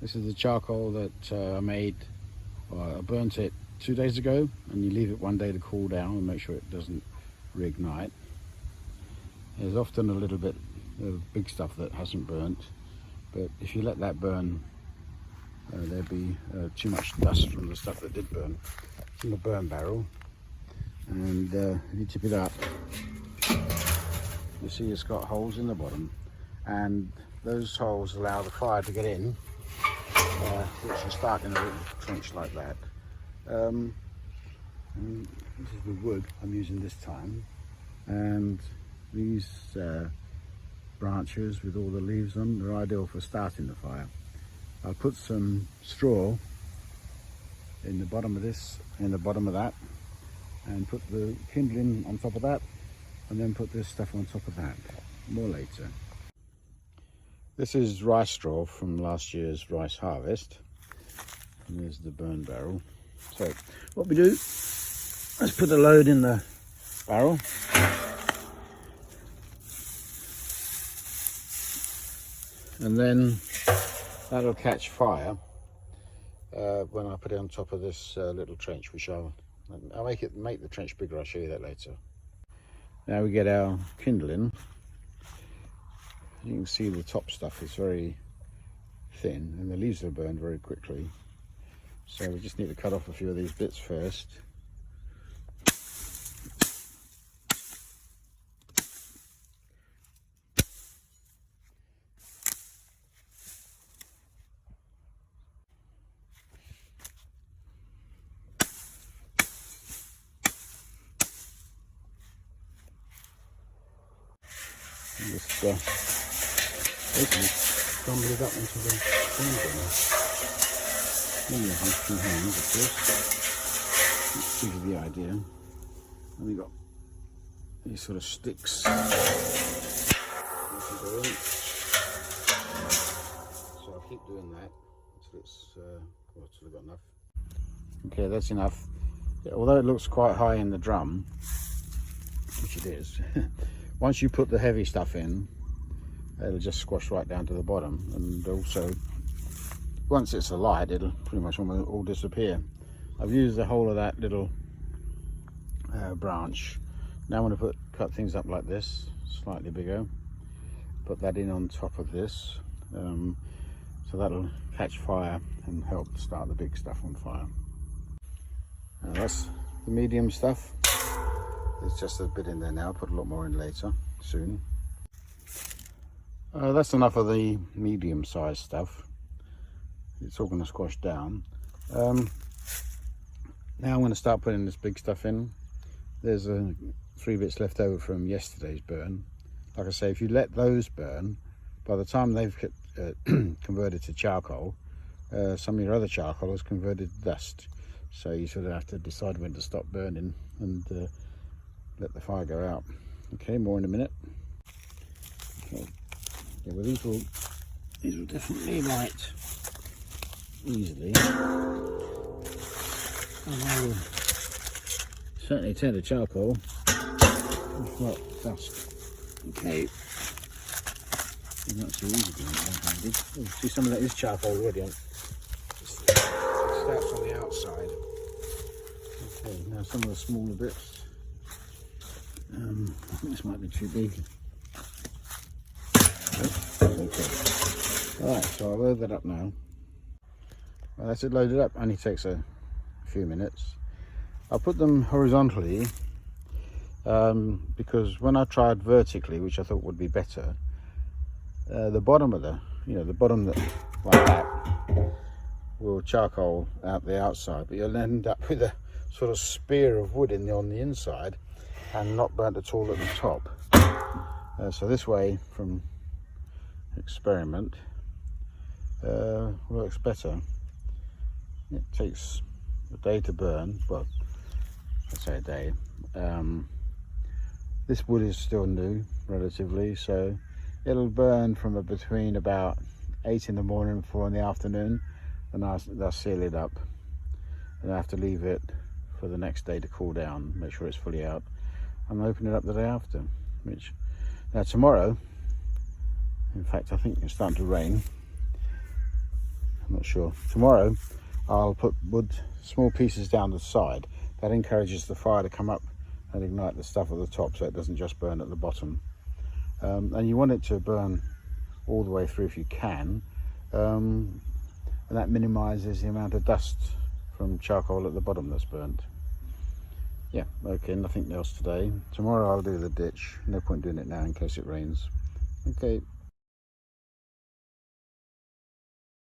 This is the charcoal that I made. I burnt it 2 days ago, and you leave it 1 day to cool down and make sure it doesn't reignite. There's often a little bit of big stuff that hasn't burnt, but if you let that burn, there'd be too much dust from the stuff that did burn in the burn barrel. And if you tip it up, you see it's got holes in the bottom, and those holes allow the fire to get in, which will start in a little trench like that. And this is the wood I'm using this time, and these branches with all the leaves on, they're ideal for starting the fire. I'll put some straw in the bottom of this, in the bottom of that, and put the kindling on top of that, and then put this stuff on top of that. More later. This is rice straw from last year's rice harvest, and there's the burn barrel. So what we do, let's put the load in the barrel. And then that'll catch fire when I put it on top of this little trench, which I'll make the trench bigger. I'll show you that later. Now we get our kindling. You can see the top stuff is very thin, and the leaves will burn very quickly. So we just need to cut off a few of these bits first. And just basically crumble it up into the burn burner. Then you have 2 hands, of course. Let's give you the idea. And we've got these sort of sticks. So I'll keep doing that until it's until I've got enough. Okay, that's enough. Although it looks quite high in the drum, which it is, once you put the heavy stuff in, it'll just squash right down to the bottom, and also once it's alight, it'll pretty much almost all disappear. I've used the whole of that little branch. Now I'm going to cut things up like this, slightly bigger. Put that in on top of this, so that'll catch fire and help start the big stuff on fire. Now that's the medium stuff. There's just a bit in there now. I'll put a lot more in later, soon. That's enough of the medium sized stuff. It's all going to squash down. Now I'm going to start putting this big stuff in. There's 3 bits left over from yesterday's burn. Like I say, if you let those burn, by the time they've converted to charcoal, some of your other charcoal has converted to dust. So you sort of have to decide when to stop burning and let the fire go out. Okay, more in a minute. Okay, yeah, well these will definitely light easily. And I will certainly turn to charcoal, if not dust. Okay, not so easy doing it one-handed. Oh, see, some of that is charcoal already. It starts on the outside. Okay, now some of the smaller bits. I think this might be too big. Okay. Alright, so I'll load that up now. Well, that's it loaded up. Only takes a few minutes. I'll put them horizontally because when I tried vertically, which I thought would be better, the bottom of the bottom that like that will charcoal out the outside, but you'll end up with a sort of spear of wood on the inside and not burnt at all at the top. So this way, from experiment, works better. It takes a day to burn, well, I'd say a day. This wood is still new, relatively, so it'll burn from between about 8 in the morning and 4 in the afternoon, and I'll seal it up. And I have to leave it for the next day to cool down, make sure it's fully out, and open it up the day after. Now tomorrow, in fact I think it's starting to rain, I'm not sure. Tomorrow I'll put wood, small pieces down the side. That encourages the fire to come up and ignite the stuff at the top, so it doesn't just burn at the bottom. And you want it to burn all the way through if you can, and that minimises the amount of dust from charcoal at the bottom that's burnt. Yeah, okay, nothing else today. Tomorrow I'll do the ditch. No point doing it now in case it rains. Okay.